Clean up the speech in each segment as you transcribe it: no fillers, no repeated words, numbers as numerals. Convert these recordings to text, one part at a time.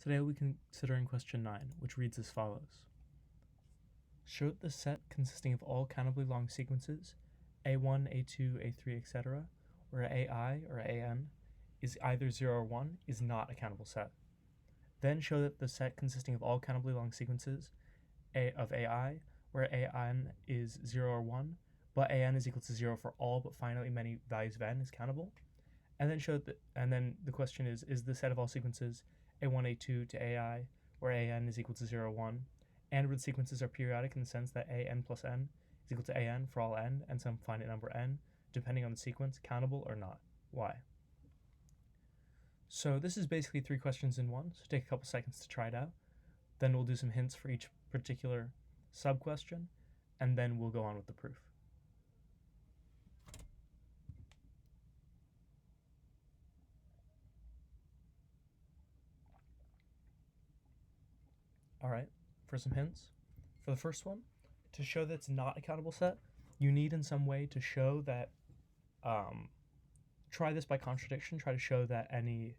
Today we'll be considering question 9, which reads as follows. Show that the set consisting of all countably long sequences, A1, A2, A3, etc., where AI or AN is either 0 or 1 is not a countable set. Then show that the set consisting of all countably long sequences of AI, where AN is 0 or 1, but AN is equal to 0 for all but finitely many values of n is countable. And then then the question is the set of all sequences A1, A2 to AI, where AN is equal to 0, 1, and where the sequences are periodic in the sense that AN plus n is equal to AN for all n and some finite number n, depending on the sequence, countable or not. Why? So this is basically 3 questions in one, so take a couple seconds to try it out. Then we'll do some hints for each particular sub-question, and then we'll go on with the proof. Alright, for some hints. For the first one, to show that it's not a countable set, you need in some way to show that, try this by contradiction, try to show that any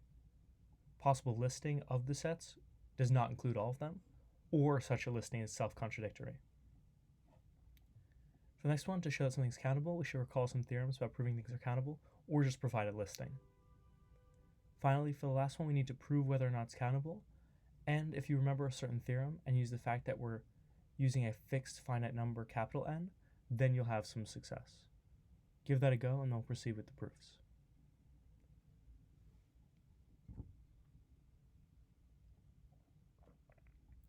possible listing of the sets does not include all of them, or such a listing is self-contradictory. For the next one, to show that something's countable, we should recall some theorems about proving things are countable, or just provide a listing. Finally, for the last one, we need to prove whether or not it's countable, and if you remember a certain theorem and use the fact that we're using a fixed finite number capital N, then you'll have some success. Give that a go and then we'll proceed with the proofs.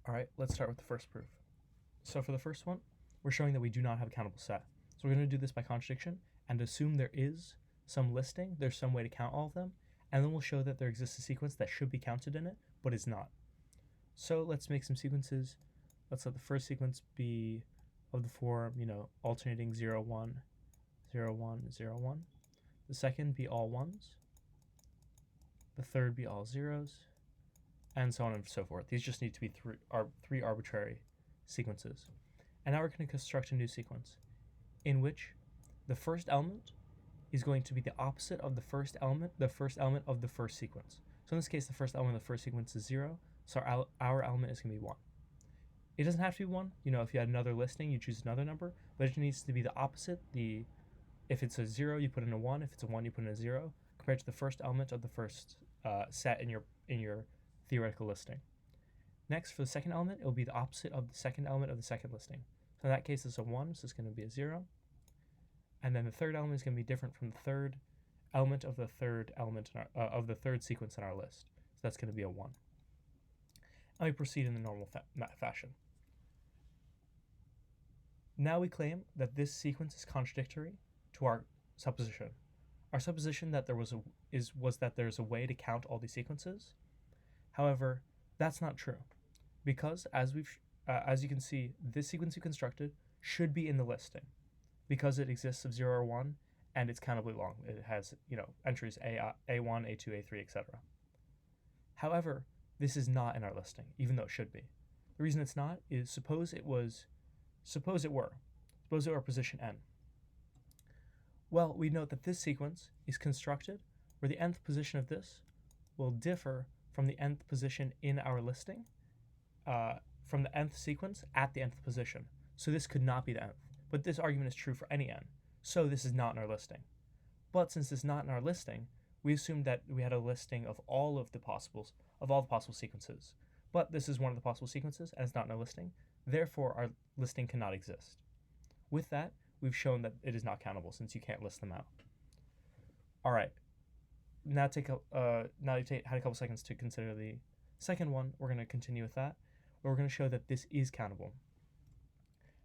Alright, let's start with the first proof. So for the first one, we're showing that we do not have a countable set. So we're going to do this by contradiction and assume there is some listing, there's some way to count all of them, and then we'll show that there exists a sequence that should be counted in it, but is not. So let's make some sequences. Let's let the first sequence be of the form, alternating 0, 1, 0, 1, 0, 1. The second be all ones. The third be all zeros, and so on and so forth. These just need to be three arbitrary sequences. And now we're going to construct a new sequence in which the first element is going to be the opposite of the first element of the first sequence. So in this case, the first element of the first sequence is 0, so our element is going to be 1. It doesn't have to be 1. If you had another listing, you choose another number, but it needs to be the opposite. If it's a 0, you put in a 1. If it's a 1, you put in a 0, compared to the first element of the first set in your theoretical listing. Next, for the second element, it will be the opposite of the second element of the second listing. So in that case, it's a 1, so it's going to be a 0. And then the third element is going to be different from the third element of the third element of the third sequence in our list. So that's going to be a 1. And we proceed in the normal fashion. Now we claim that this sequence is contradictory to our supposition. Our supposition that was that there's a way to count all these sequences. However, that's not true, because as you can see, this sequence we constructed should be in the listing, because it exists of 0 or 1, and it's countably long. It has entries A1, A2, A3, etc. However, this is not in our listing, even though it should be. The reason it's not is suppose it were position n. Well, we note that this sequence is constructed where the nth position of this will differ from the nth position in our listing, from the nth sequence at the nth position. So this could not be the nth. But this argument is true for any n. So this is not in our listing. But since it's not in our listing, we assumed that we had a listing of all the possible sequences. But this is one of the possible sequences, and it's not in our listing. Therefore, our listing cannot exist. With that, we've shown that it is not countable, since you can't list them out. All right. Now you've had a couple seconds to consider the second one. We're going to continue with that, where we're going to show that this is countable.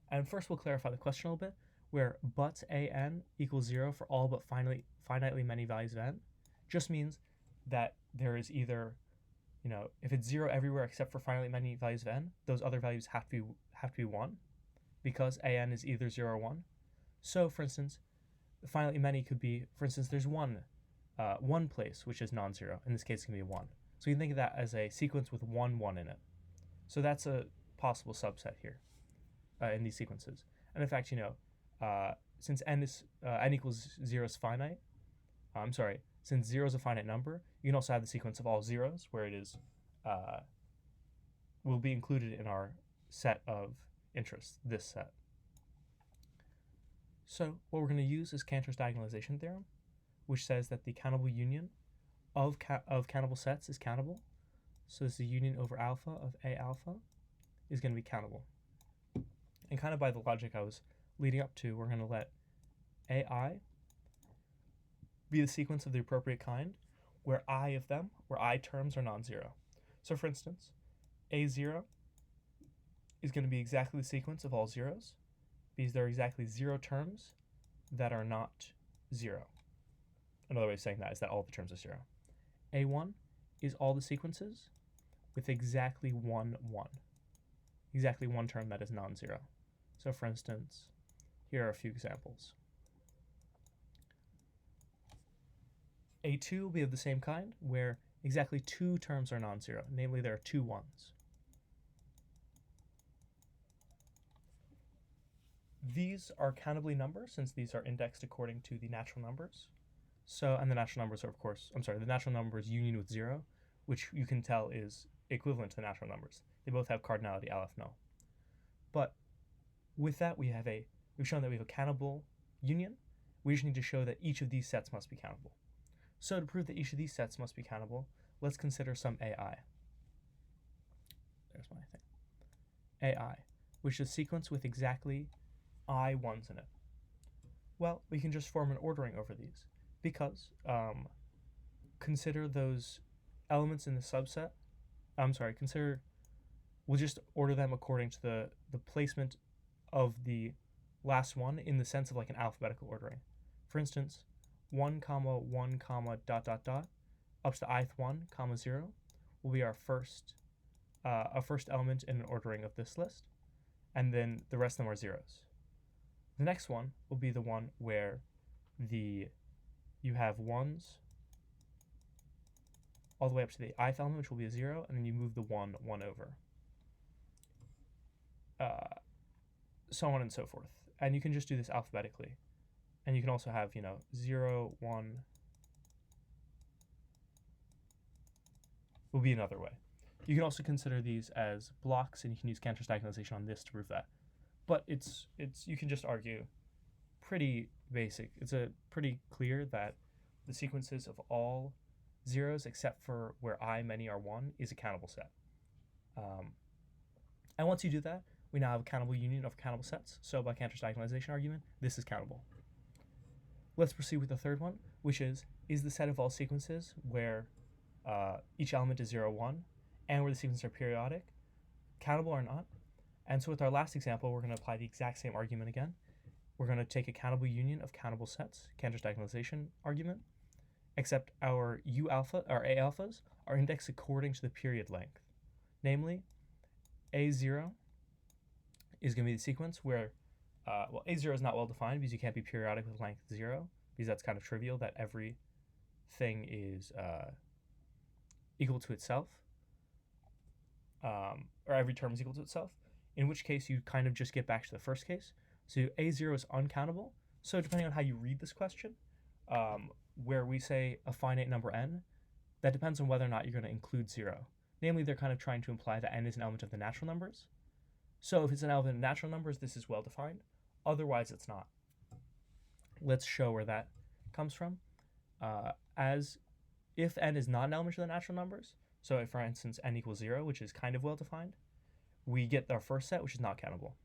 And first, we'll clarify the question a little bit, where but an equals 0 for all but finitely many values of n just means that there is either, if it's 0 everywhere except for finitely many values of n, those other values have to be 1, because an is either 0 or 1. So, for instance, finitely many could be, for instance, there's one place which is non-zero. In this case, it's going to be 1. So you can think of that as a sequence with 1, 1 in it. So that's a possible subset here in these sequences. And in fact, since n equals 0 is finite, since 0 is a finite number, you can also have the sequence of all zeros, where it is will be included in our set of interests, this set. So what we're going to use is Cantor's diagonalization theorem, which says that the countable union of countable sets is countable. So this is the union over alpha of A alpha is going to be countable. And kind of by the logic I was leading up to, we're going to let AI be the sequence of the appropriate kind where I terms are non-zero. So for instance, A0 is going to be exactly the sequence of all zeros because there are exactly 0 terms that are not 0. Another way of saying that is that all the terms are 0. A1 is all the sequences with exactly one term that is non-zero. So for instance, here are a few examples. A2 will be of the same kind, where exactly 2 terms are non-zero, namely there are 2 ones. These are countably numbers, since these are indexed according to the natural numbers. So, and the natural numbers are, of course, the natural numbers union with 0, which you can tell is equivalent to the natural numbers. They both have cardinality aleph null. But with that, we've shown that we have a countable union. We just need to show that each of these sets must be countable. So to prove that each of these sets must be countable, let's consider some AI. There's my thing. AI, which is a sequence with exactly I ones in it. Well, we can just form an ordering over these because consider those elements in the subset. We'll just order them according to the placement of the last one in the sense of like an alphabetical ordering. For instance, 1, 1, dot, dot, dot, up to the ith 1, 0 will be our first element in an ordering of this list, and then the rest of them are zeros. The next one will be the one where you have ones all the way up to the ith element, which will be a 0, and then you move the 1 over. So on and so forth. And you can just do this alphabetically. And you can also have, 0, 1 will be another way. You can also consider these as blocks, and you can use Cantor's diagonalization on this to prove that. But you can just argue pretty basic. It's pretty clear that the sequences of all zeros except for where many are 1 is a countable set. And once you do that, we now have a countable union of countable sets. So by Cantor's diagonalization argument, this is countable. Let's proceed with the third one, which is the set of all sequences where each element is 0, 1, and where the sequences are periodic, countable or not? And so with our last example, we're going to apply the exact same argument again. We're going to take a countable union of countable sets, Cantor's diagonalization argument, except our A alphas are indexed according to the period length. Namely, A0 is going to be the sequence where, A0 is not well defined because you can't be periodic with length 0, because that's kind of trivial that everything is equal to itself, or every term is equal to itself, in which case you kind of just get back to the first case. So A0 is uncountable. So depending on how you read this question, where we say a finite number n, that depends on whether or not you're going to include 0. Namely, they're kind of trying to imply that n is an element of the natural numbers. So if it's an element of natural numbers, this is well defined. Otherwise, it's not. Let's show where that comes from. As if n is not an element of the natural numbers, so if, for instance, n equals 0, which is kind of well defined, we get our first set, which is not countable.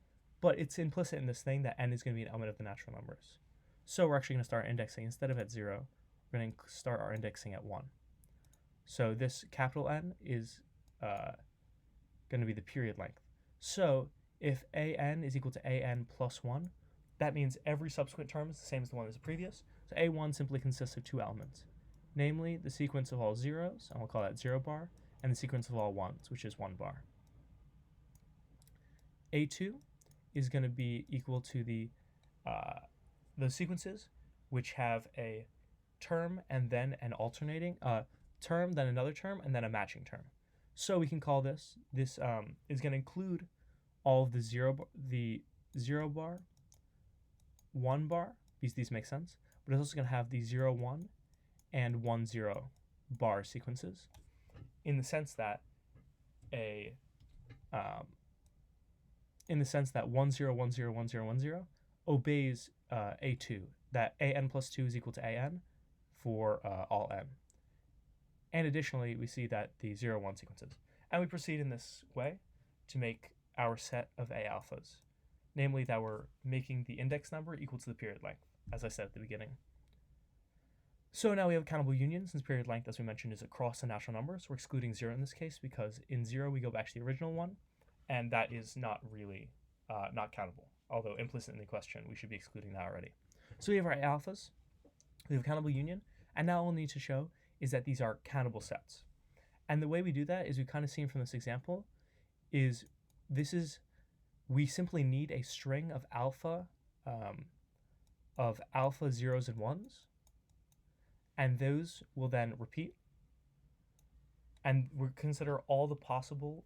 But it's implicit in this thing that n is going to be an element of the natural numbers. So we're actually going to start indexing. Instead of at 0, we're going to start our indexing at 1. So this capital N is going to be the period length. So if an is equal to an plus 1, that means every subsequent term is the same as the one as the previous. So a1 simply consists of 2 elements, namely the sequence of all zeros, and we'll call that 0 bar, and the sequence of all ones, which is 1 bar. A2 is going to be equal to the sequences which have a term and then an alternating term, then another term, and then a matching term. So we can call this is going to include all of the 0 bar, 1 bar, because these make sense, but it's also going to have the 0, 1, and 1, 0 bar sequences, in the sense that in the sense that 1, 0, 1, 0, 1, 0, 1, 0 obeys a2, that an plus 2 is equal to an for all n. And additionally, we see that the 0, 1 sequences. And we proceed in this way to make our set of a alphas, namely that we're making the index number equal to the period length, as I said at the beginning. So now we have countable union, since period length, as we mentioned, is across the natural numbers. We're excluding 0 in this case because in 0 we go back to the original one, and that is not really not countable. Although implicit in the question, we should be excluding that already. So we have our alphas, we have countable union, and now all we need to show is that these are countable sets. And the way we do that is we kind of seen from this example is we simply need a string of alpha zeros and ones, and those will then repeat. And we consider all the possible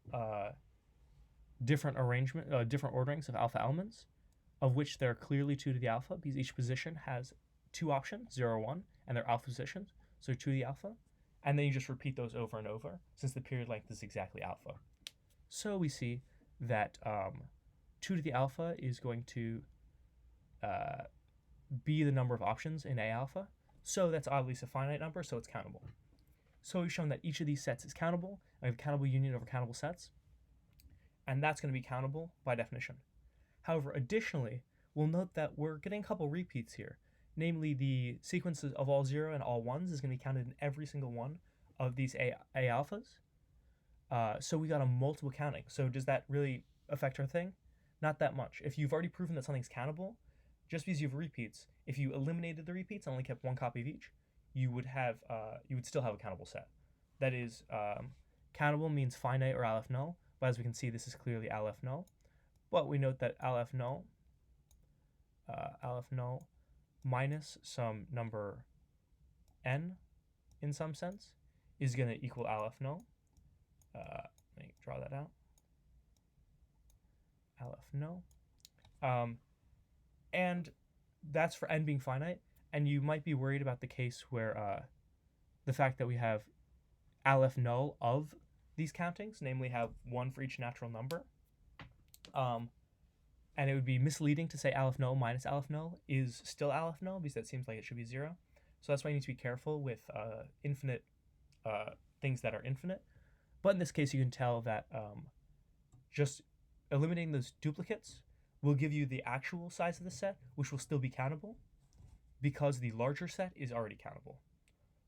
different orderings of alpha elements, of which there are clearly 2 to the alpha, because each position has 2 options, 0 or 1, and they're alpha positions, so 2 to the alpha. And then you just repeat those over and over, since the period length is exactly alpha. So we see that 2 to the alpha is going to be the number of options in A alpha. So that's obviously a finite number, so it's countable. So we've shown that each of these sets is countable. We have countable union over countable sets, and that's going to be countable by definition. However, additionally, we'll note that we're getting a couple repeats here. Namely, the sequences of all 0 and all 1s is going to be counted in every single one of these A alphas. So we got a multiple counting. So does that really affect our thing? Not that much. If you've already proven that something's countable, just because you have repeats, if you eliminated the repeats and only kept one copy of each, you would still have a countable set. That is, countable means finite or Aleph null, but as we can see, this is clearly Aleph null. But we note that Aleph null minus some number n, in some sense, is going to equal Aleph null. Let me draw that out. Aleph null. And that's for n being finite, and you might be worried about the case where the fact that we have Aleph null of these countings, namely have 1 for each natural number. And it would be misleading to say Aleph null minus Aleph null is still Aleph null, because that seems like it should be 0. So that's why you need to be careful with infinite things that are infinite. But in this case, you can tell that just eliminating those duplicates will give you the actual size of the set, which will still be countable, because the larger set is already countable.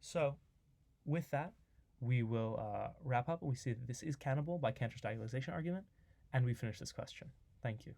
So with that, we will wrap up. We see that this is countable by Cantor's diagonalization argument, and we finish this question. Thank you.